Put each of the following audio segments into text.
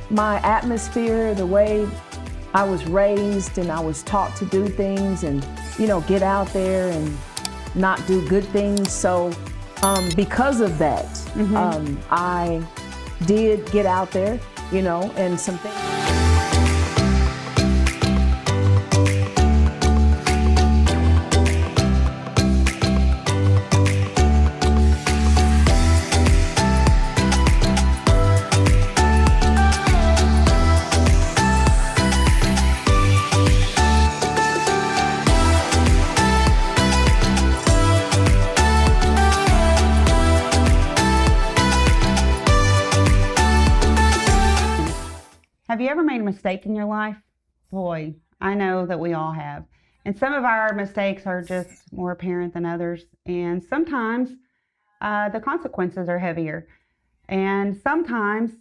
My atmosphere, the way I was raised and I was taught to do things and, get out there and not do good things. So because of that, I did get out there, and some things. Have you ever made a mistake in your life? Boy, I know that we all have. And some of our mistakes are just more apparent than others. And sometimes the consequences are heavier. And sometimes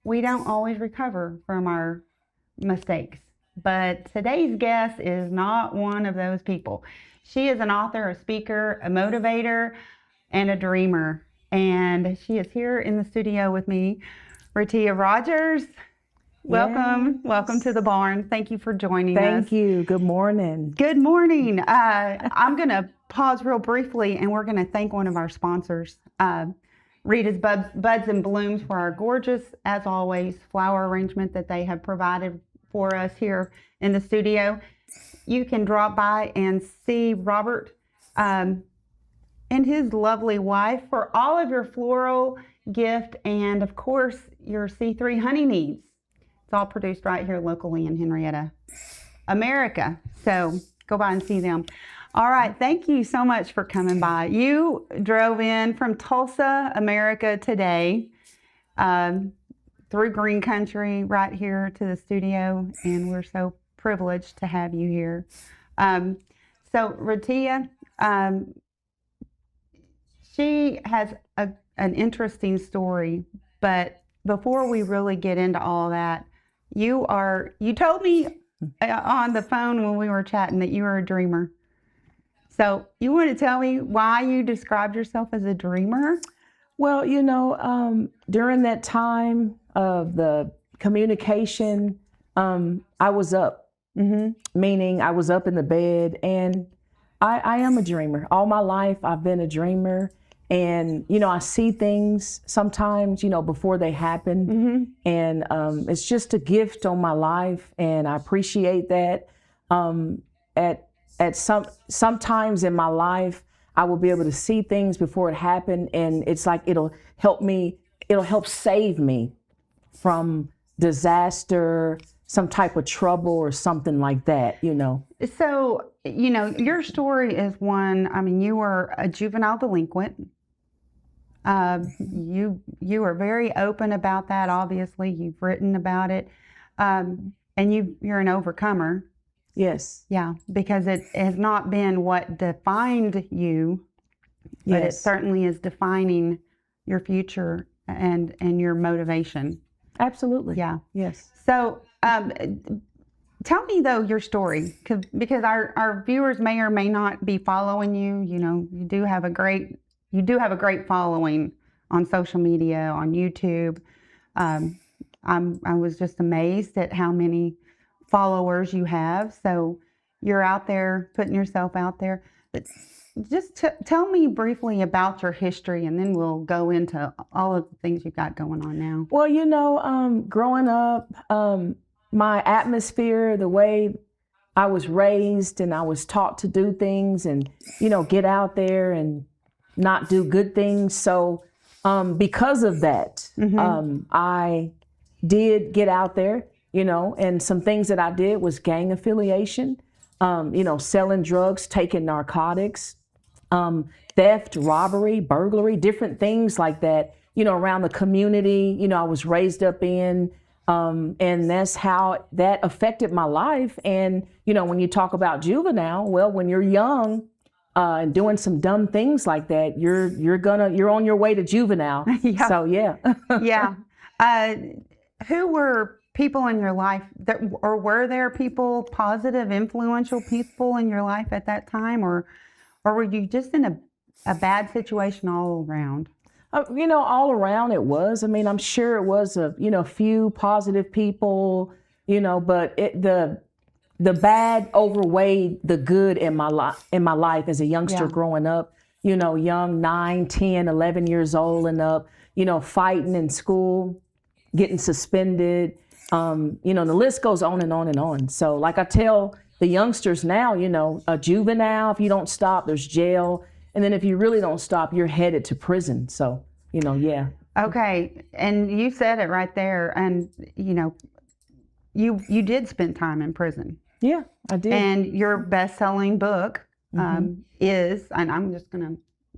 we don't always recover from our mistakes. But today's guest is not one of those people. She is an author, a speaker, a motivator, and a dreamer. And she is here in the studio with me, Raittia Rogers. Welcome. Yes. Welcome to the barn. Thank you for joining us. Thank you. Good morning. Good morning. I'm going to pause real briefly and we're going to thank one of our sponsors, Rita's Buds and Blooms, for our gorgeous, as always, flower arrangement that they have provided for us here in the studio. You can drop by and see Robert and his lovely wife for all of your floral gift and, of course, your C3 honey needs. It's all produced right here locally in Henrietta, America. So go by and see them. All right. Thank you so much for coming by. You drove in from Tulsa, America today, through green country right here to the studio. And we're so privileged to have you here. So Raittia, she has an interesting story, but before we really get into all that, you told me on the phone when we were chatting that you were a dreamer. So you want to tell me why you described yourself as a dreamer? Well, during that time of the communication, I was up, meaning I was up in the bed, and I am a dreamer. All my life, I've been a dreamer. And, I see things sometimes, before they happen. And it's just a gift on my life. And I appreciate that. Sometimes in my life, I will be able to see things before it happened. And it's like it'll help save me from disaster, some type of trouble or something like that, So, your story is one, you were a juvenile delinquent. You are very open about that. Obviously, you've written about it, and you're an overcomer. Yes. Yeah, because it has not been what defined you, but it certainly is defining your future and your motivation. Absolutely. Yeah. Yes. So, tell me though your story, because our viewers may or may not be following you. You do have a great following on social media, on YouTube. I was just amazed at how many followers you have. So you're out there putting yourself out there. But just tell me briefly about your history, and then we'll go into all of the things you've got going on now. Well, growing up, my atmosphere, the way I was raised and I was taught to do things and, get out there and not do good things. So because of that, I did get out there, and some things that I did was gang affiliation, selling drugs, taking narcotics, theft, robbery, burglary, different things like that, around the community, I was raised up in, and that's how that affected my life. And, when you talk about juvenile, well, when you're young, and doing some dumb things like that, you're on your way to juvenile. Yeah. So yeah. Yeah. Who were people in your life or were there people, positive, influential people in your life at that time, or were you just in a bad situation all around? All around it was. I mean, I'm sure it was a few positive people, but the bad overweighed the good in my life as a youngster growing up, young, 9, 10, 11 years old and up, fighting in school, getting suspended. The list goes on and on and on. So like I tell the youngsters now, a juvenile, if you don't stop, there's jail. And then if you really don't stop, you're headed to prison. So, yeah. Okay. And you said it right there. And, you did spend time in prison. Yeah, I did. And your best-selling book is, and I'm just going to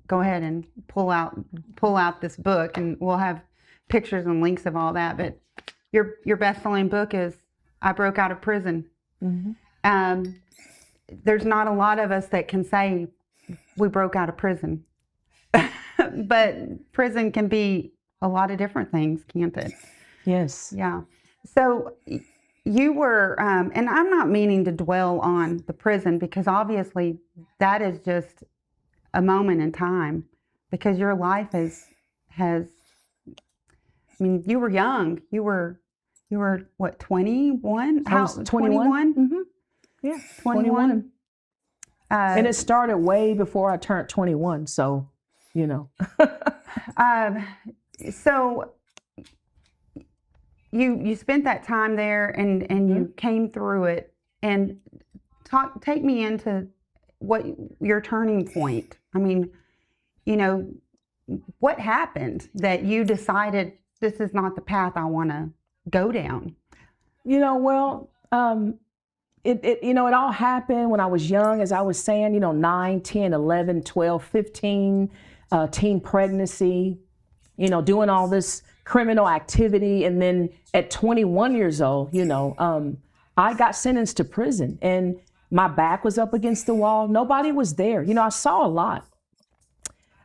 go ahead and pull out this book, and we'll have pictures and links of all that. But your best-selling book is I Broke Out of Prison. There's not a lot of us that can say we broke out of prison, but prison can be a lot of different things, can't it? Yes. Yeah. So you were, and I'm not meaning to dwell on the prison, because obviously that is just a moment in time, because your life has, I mean, you were young. You were what, 21? I was 21. Mm-hmm. Yeah, 21. And it started way before I turned 21. So, So you spent that time there, and you came through it. And take me into what your turning point. I mean, what happened that you decided this is not the path I want to go down? It all happened when I was young, as I was saying, 9, 10, 11, 12, 15, teen pregnancy, doing all this criminal activity. And then at 21 years old, I got sentenced to prison, and my back was up against the wall. Nobody was there. I saw a lot.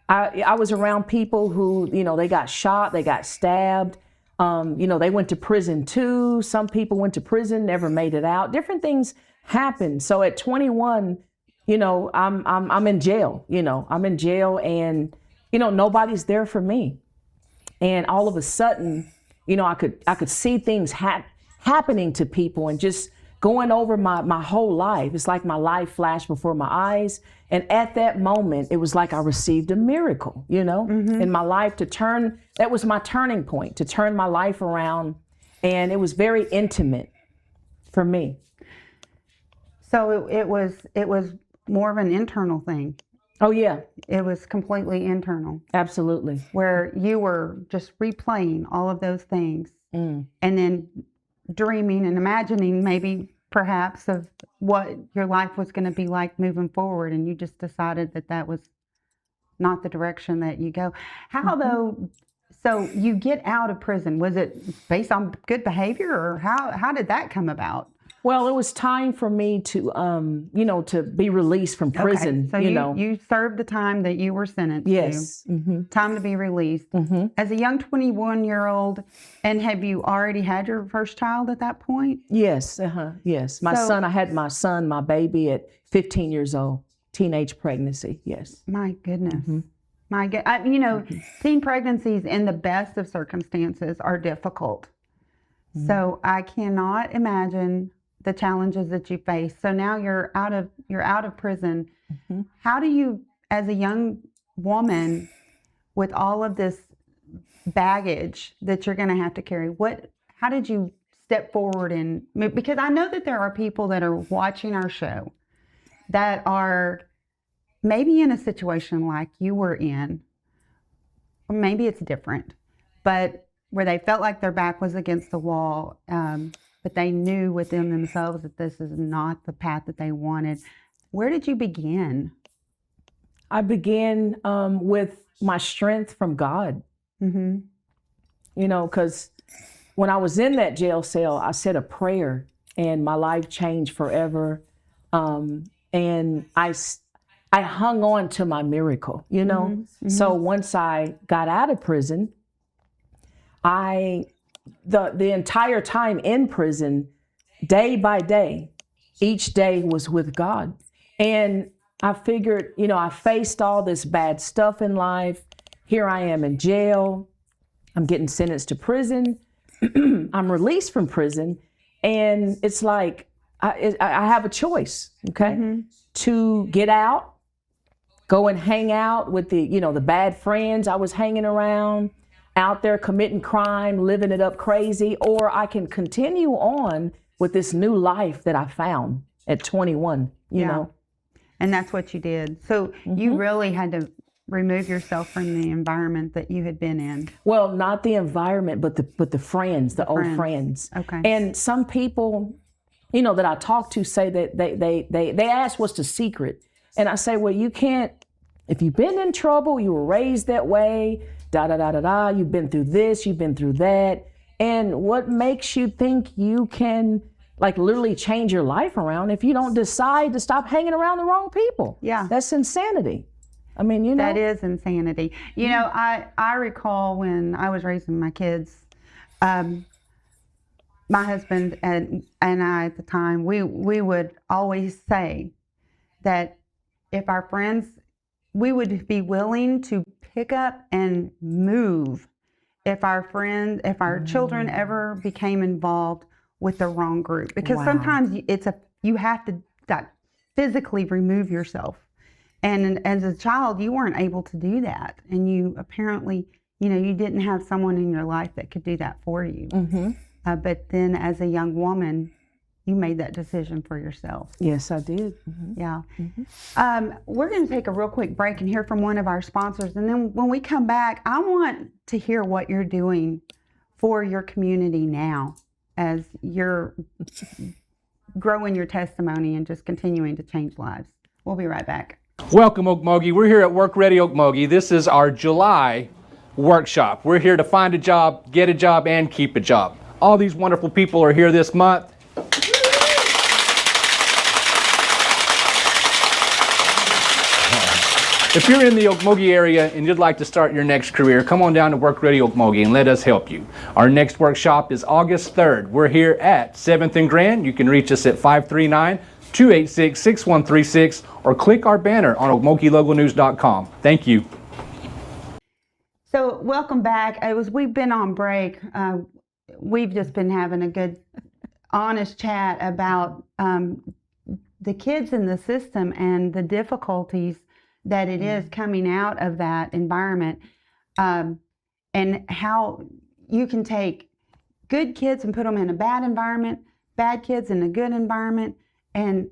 I was around people who, they got shot, they got stabbed. They went to prison too. Some people went to prison, never made it out. Different things happened. So at 21, I'm in jail. I'm in jail, and nobody's there for me. And all of a sudden, I could see things happening to people, and just going over my whole life. It's like my life flashed before my eyes. And at that moment, it was like I received a miracle, in my life that was my turning point, to turn my life around. And it was very intimate for me. So it was more of an internal thing. Oh, yeah. It was completely internal. Absolutely. Where you were just replaying all of those things, and then dreaming and imagining maybe perhaps of what your life was going to be like moving forward, and you just decided that was not the direction that you go. How though? So you get out of prison. Was it based on good behavior, or how did that come about? Well, it was time for me to, to be released from prison. Okay. So you served the time that you were sentenced to. Yes. Mm-hmm. Time to be released. Mm-hmm. As a young 21-year-old, and have you already had your first child at that point? Yes. Yes. I had my baby at 15 years old, teenage pregnancy. Yes. My goodness. Mm-hmm. Teen pregnancies in the best of circumstances are difficult. Mm-hmm. So I cannot imagine the challenges that you face. So now you're out of prison. Mm-hmm. How do you, as a young woman, with all of this baggage that you're going to have to carry, how did you step forward and move? Because I know that there are people that are watching our show that are maybe in a situation like you were in, or maybe it's different, but where they felt like their back was against the wall, but they knew within themselves that this is not the path that they wanted. Where did you begin? I began with my strength from God. Mm-hmm. Because when I was in that jail cell, I said a prayer, and my life changed forever. And I hung on to my miracle, Mm-hmm. Mm-hmm. So once I got out of prison, the entire time in prison, day by day, each day was with God. And I figured, I faced all this bad stuff in life. here I am in jail. I'm getting sentenced to prison. I'm released from prison. And it's like, I have a choice, okay, to get out, go and hang out with the bad friends I was hanging around, out there committing crime, living it up crazy, or I can continue on with this new life that I found at 21, you know. And that's what you did. So you really had to remove yourself from the environment that you had been in. Well, not the environment, but the friends, the old friends. Okay. And some people, that I talk to say that they ask what's the secret. And I say, well, you can't, if you've been in trouble, you were raised that way, you've been through this, you've been through that. And what makes you think you can like literally change your life around if you don't decide to stop hanging around the wrong people? Yeah. That's insanity. I mean, That is insanity. I recall when I was raising my kids, my husband and I at the time, we would always say that if our friends, we would be willing to pick up and move if our children ever became involved with the wrong group. Because sometimes you have to physically remove yourself. And as a child, you weren't able to do that. And you apparently, you didn't have someone in your life that could do that for you. But then as a young woman, you made that decision for yourself. Yes, I did. Yeah. We're going to take a real quick break and hear from one of our sponsors. And then when we come back, I want to hear what you're doing for your community now as you're growing your testimony and just continuing to change lives. We'll be right back. Welcome, Okmulgee. We're here at Work Ready Okmulgee. This is our July workshop. We're here to find a job, get a job, and keep a job. All these wonderful people are here this month. If you're in the Okmulgee area and you'd like to start your next career, come on down to Work Ready Okmulgee and let us help you. Our next workshop is August 3rd. We're here at 7th and Grand. You can reach us at 539-286-6136 or click our banner on okmulgeelogonews.com. Thank you. So welcome back. We've been on break. We've just been having a good, honest chat about the kids in the system and the difficulties that it is coming out of that environment, and how you can take good kids and put them in a bad environment, bad kids in a good environment, and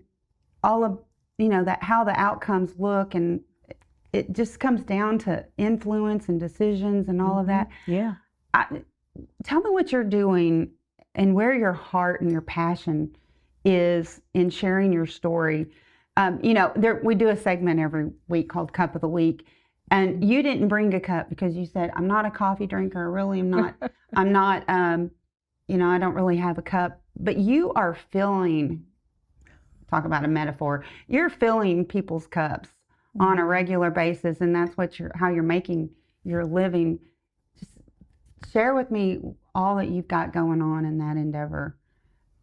all of that how the outcomes look, and it just comes down to influence and decisions and all of that. Yeah. Tell me what you're doing and where your heart and your passion is in sharing your story. We do a segment every week called Cup of the Week, and you didn't bring a cup because you said, I'm not a coffee drinker. I really am not. I'm not, I don't really have a cup, but you are filling, talk about a metaphor, you're filling people's cups on a regular basis, and that's how you're making your living. Just share with me all that you've got going on in that endeavor.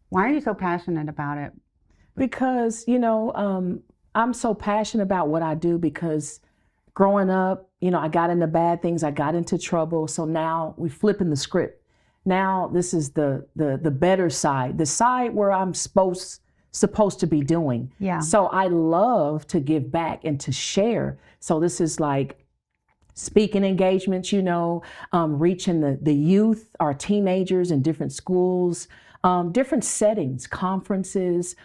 Why are you so passionate about it? Because, I'm so passionate about what I do because growing up, I got into bad things, I got into trouble. So now we're flipping the script. Now this is the better side, the side where I'm supposed to be doing. Yeah. So I love to give back and to share. So this is like speaking engagements, reaching the youth, our teenagers in different schools, different settings, conferences,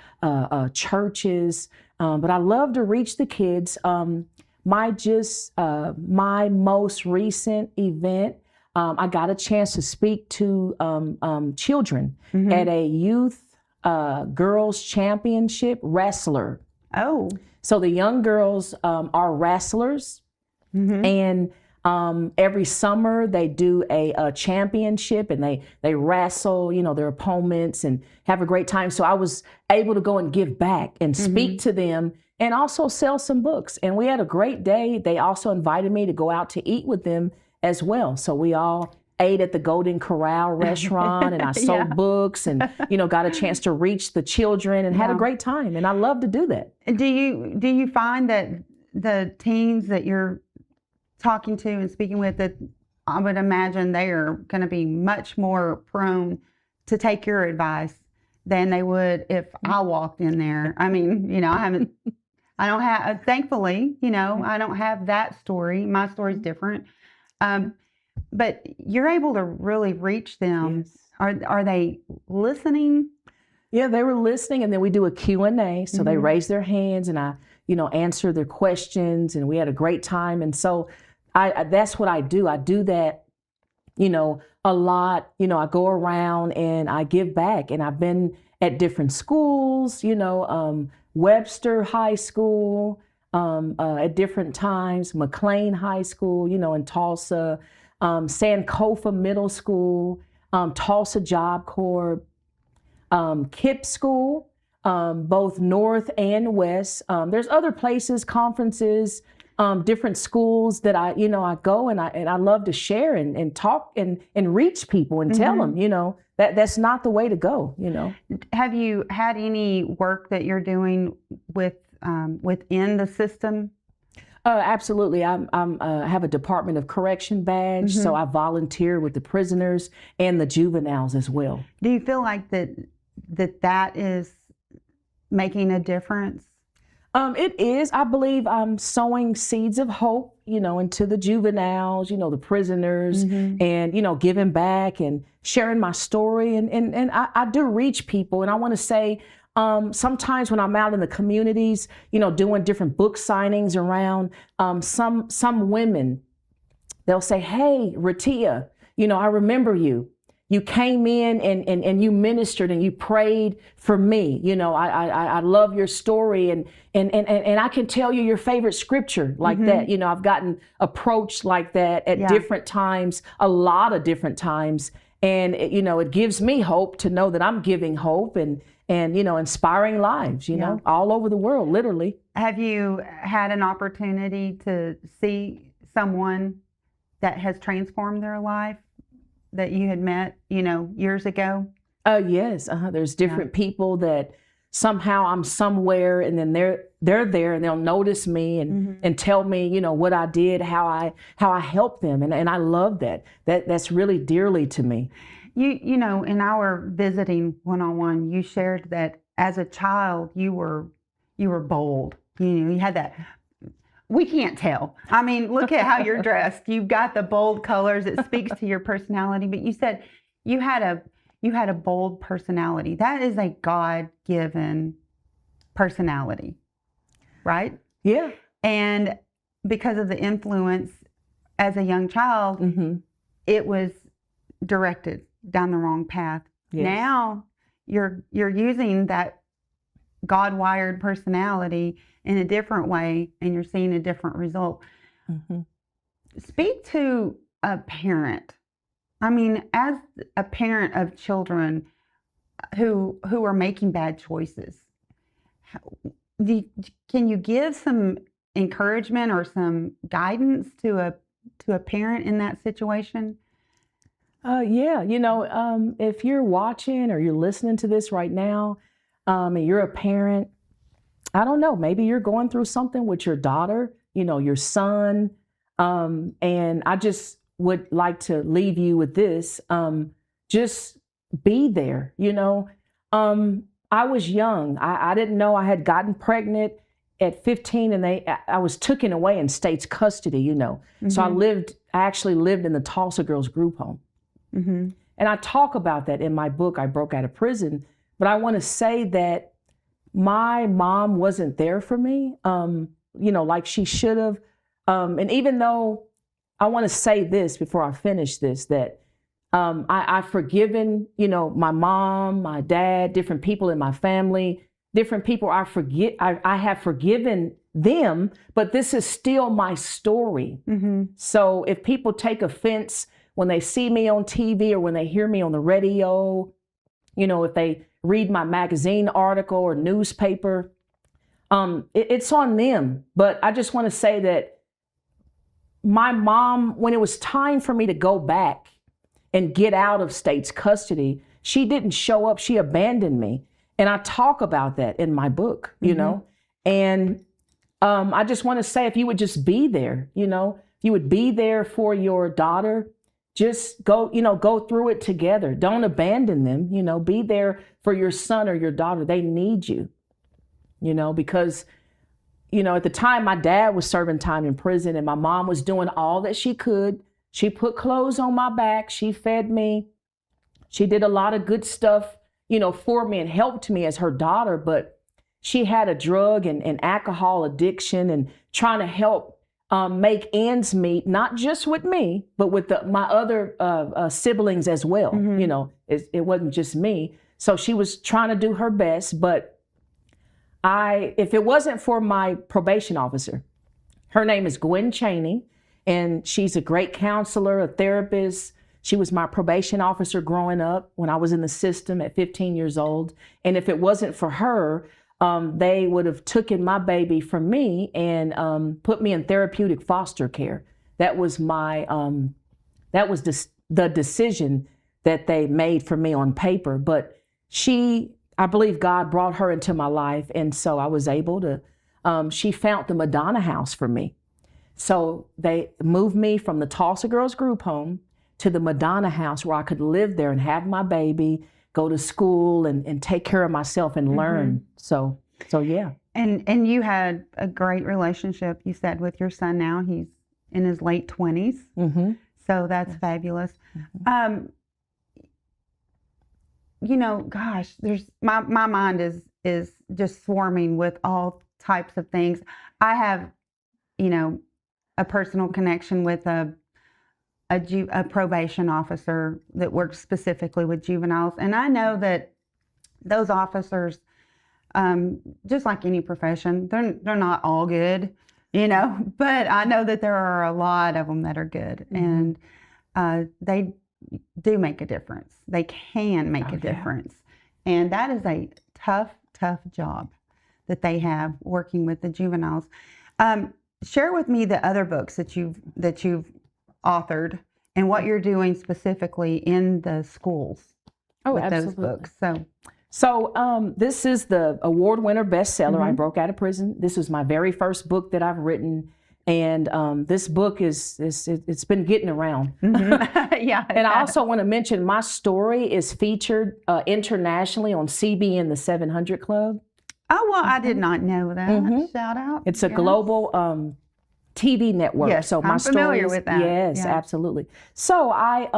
churches, but I love to reach the kids. My most recent event, I got a chance to speak to children at a youth girls championship wrestler. Oh. So the young girls are wrestlers, and every summer they do a championship, and they wrestle, their opponents, and have a great time. So I was able to go and give back and speak to them, and also sell some books. And we had a great day. They also invited me to go out to eat with them as well. So we all ate at the Golden Corral restaurant, and I sold books, and got a chance to reach the children, and had a great time. And I love to do that. Do you find that the teens that you're talking to and speaking with, that I would imagine they are going to be much more prone to take your advice than they would if I walked in there. I mean, you know, I don't have, thankfully, you know, I don't have that story. My story's different. But you're able to really reach them. Yes. Are they listening? Yeah, they were listening, and then we do a Q&A. So they raise their hands, and I, you know, answer their questions, and we had a great time. And so that's what I do. I do that, you know, a lot. You know, I go around and I give back, and I've been at different schools, you know, Webster High School at different times, McLean High School, you know, in Tulsa, Sankofa Middle School, Tulsa Job Corps, KIPP School, both North and West. There's other places, conferences, different schools that I go and I love to share and talk and reach people and tell them, you know, that's not the way to go, you know. Have you had any work that you're doing with within the system? Absolutely. I have a Department of Correction badge, so I volunteer with the prisoners and the juveniles as well. Do you feel like that is making a difference? It is. I believe I'm sowing seeds of hope, you know, into the juveniles, you know, the prisoners, and, you know, giving back and sharing my story. And I do reach people. And I want to say, sometimes when I'm out in the communities, you know, doing different book signings around, some women, they'll say, "Hey, Raittia, you know, I remember you. You came in and you ministered and you prayed for me. You know, I love your story and I can tell you your favorite scripture like that. You know, I've gotten approached like that at different times, a lot of different times. And, you know, it gives me hope to know that I'm giving hope and you know, inspiring lives, you know, all over the world, literally. Have you had an opportunity to see someone that has transformed their life that you had met, you know, years ago? Yes. There's different people that somehow I'm somewhere and then they're there and they'll notice me and tell me, you know, what I did, how I helped them. And I love that. That's really dearly to me. You know, in our visiting one-on-one, you shared that as a child, you were bold. You know, you had that. We can't tell. I mean, look at how you're dressed. You've got the bold colors. It speaks to your personality. But you said you had a bold personality. That is a God-given personality, right? Yeah. And because of the influence as a young child, it was directed down the wrong path. Yes. Now you're using that God-wired personality in a different way, and you're seeing a different result. Speak to a parent. I mean, as a parent of children who are making bad choices, can you give some encouragement or some guidance to a parent in that situation? Yeah, you know, if you're watching or you're listening to this right now, and you're a parent, I don't know, maybe you're going through something with your daughter, you know, your son, and I just would like to leave you with this. Just be there, you know. I was young. I didn't know I had gotten pregnant at 15 and I was taken away in state's custody, you know. So I actually lived in the Tulsa Girls Group Home. And I talk about that in my book, I Broke Out of Prison. But I want to say that my mom wasn't there for me, you know, like she should have. And even though I want to say this before I finish this, that I've forgiven, you know, my mom, my dad, different people in my family, different people I have forgiven them, but this is still my story. So if people take offense when they see me on TV or when they hear me on the radio, you know, if they read my magazine article or newspaper, it's on them. But I just want to say that my mom, when it was time for me to go back and get out of state's custody, she didn't show up. She abandoned me. And I talk about that in my book, you know, and I just want to say, if you would just be there, you know, you would be there for your daughter, just go through it together. Don't abandon them, be there for your son or your daughter. They need you, because, at the time my dad was serving time in prison and my mom was doing all that she could. She put clothes on my back. She fed me. She did a lot of good stuff, for me and helped me as her daughter, but she had a drug and alcohol addiction and trying to help make ends meet, not just with me, but with my other siblings as well. It wasn't just me. So she was trying to do her best, but if it wasn't for my probation officer, her name is Gwen Chaney, and she's a great counselor, a therapist. She was my probation officer growing up when I was in the system at 15 years old. And if it wasn't for her, they would have taken my baby from me and put me in therapeutic foster care. That was the decision that they made for me on paper. But I believe God brought her into my life. And so I was able to, she found the Madonna house for me. So they moved me from the Tulsa Girls Group Home to the Madonna house where I could live there and have my baby, go to school and take care of myself and learn. So yeah. And you had a great relationship, you said, with your son now. He's in his late 20s. So that's fabulous. Gosh, there's my mind is just swarming with all types of things. I have, a personal connection with a probation officer that works specifically with juveniles. And I know that those officers, just like any profession, they're not all good, but I know that there are a lot of them that are good. And they do make a difference. They can make a difference. And that is a tough job that they have working with the juveniles. Share with me the other books that you've authored and what you're doing specifically in the schools with those books. So this is the award winner bestseller, I Broke Out of Prison. This was my very first book that I've written. And this book it's been getting around. Yeah. And I also want to mention my story is featured internationally on CBN The 700 Club. Oh, well, I did not know that. Shout out. It's a global TV network. Yes, so my I'm familiar with that. Yes, absolutely. So I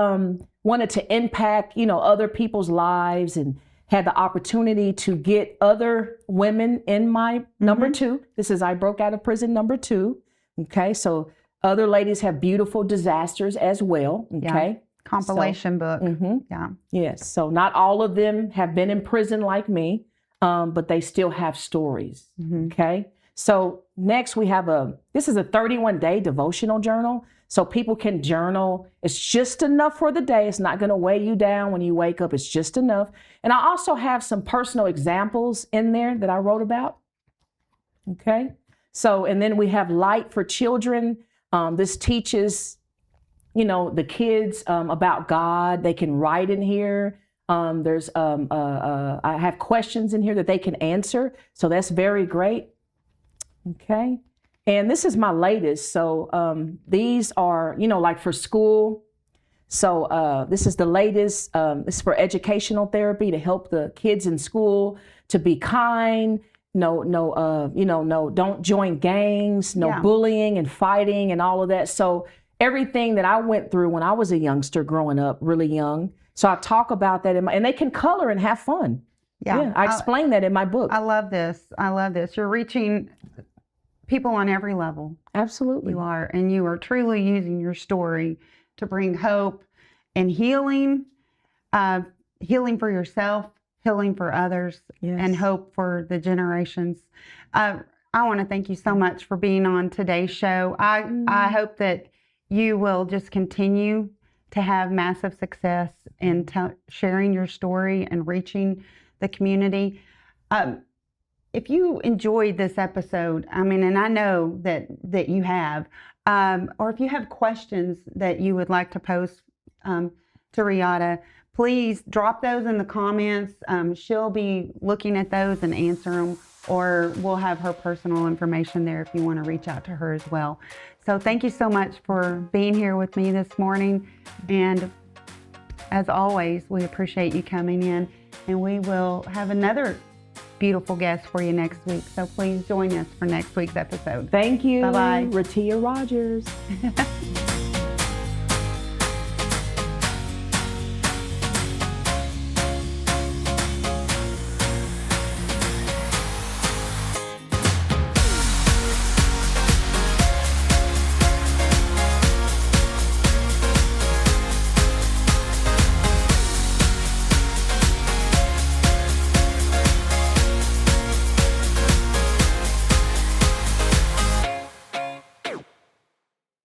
wanted to impact, other people's lives and had the opportunity to get other women in my number 2. This is I Broke Out of Prison number 2. Okay, so other ladies have beautiful disasters as well. Okay. Yeah. Compilation book. Yeah. Yes. So not all of them have been in prison like me, but they still have stories. Okay. So next we have this is a 31-day devotional journal. So people can journal. It's just enough for the day. It's not going to weigh you down when you wake up. It's just enough. And I also have some personal examples in there that I wrote about. Okay. So, and then we have Light for Children. This teaches, the kids about God. They can write in here. There's, I have questions in here that they can answer. So that's very great. Okay. And this is my latest. So these are, like for school. So this is the latest. It's for educational therapy to help the kids in school to be kind. No, don't join gangs, bullying and fighting and all of that. So everything that I went through when I was a youngster growing up, really young. So I talk about that and they can color and have fun. Yeah, I explain that in my book. I love this. You're reaching people on every level. Absolutely. You are. And you are truly using your story to bring hope and healing, healing for yourself, healing for others, and hope for the generations. I want to thank you so much for being on today's show. I hope that you will just continue to have massive success in sharing your story and reaching the community. If you enjoyed this episode, and I know that you have, or if you have questions that you would like to pose to Raittia, please drop those in the comments. She'll be looking at those and answer them or we'll have her personal information there if you want to reach out to her as well. So thank you so much for being here with me this morning. And as always, we appreciate you coming in, and we will have another beautiful guest for you next week. So please join us for next week's episode. Thank you, Bye-bye. Raittia Rogers.